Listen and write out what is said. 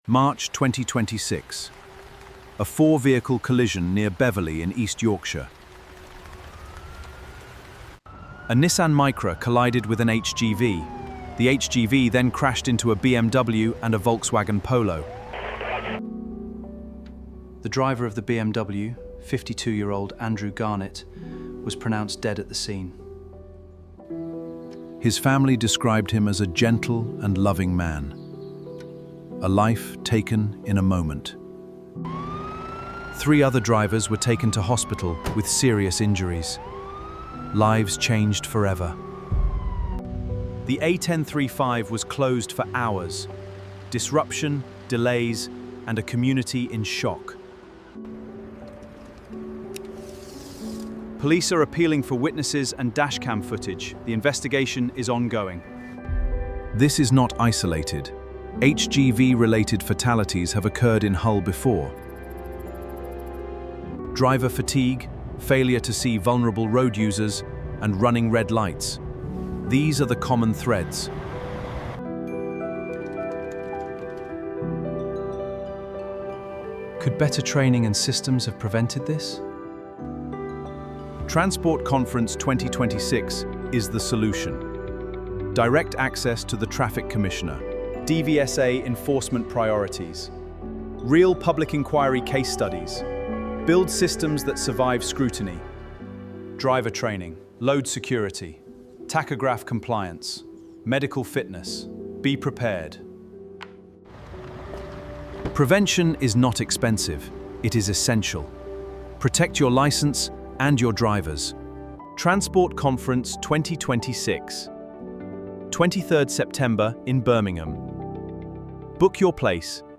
March 2026. A four-vehicle collision near Beverley in East Yorkshire. A Nissan Micra collided with an HGV. The HGV then crashed into a BMW and a Volkswagen Polo. The driver of the BMW, 52-year-old Andrew Garnett, was pronounced dead at the scene. His family described him as a gentle and loving man. A life taken in a moment. 3 other drivers were taken to hospital with serious injuries. Lives changed forever. The A1035 was closed for hours. Disruption, delays, and a community in shock. Police are appealing for witnesses and dashcam footage. The investigation is ongoing. This is not isolated. HGV-related fatalities have occurred in Hull before. Driver fatigue, failure to see vulnerable road users, and running red lights. These are the common threads. Could better training and systems have prevented this? Transport Conference 2026 is the solution. Direct access to the Traffic Commissioner. DVSA enforcement priorities. Real public inquiry case studies. Build systems that survive scrutiny. Driver training, load security, tachograph compliance, medical fitness. Be prepared. Prevention is not expensive, it is essential. Protect your license and your drivers. Transport Conference 2026. 23rd September in Birmingham. Book your place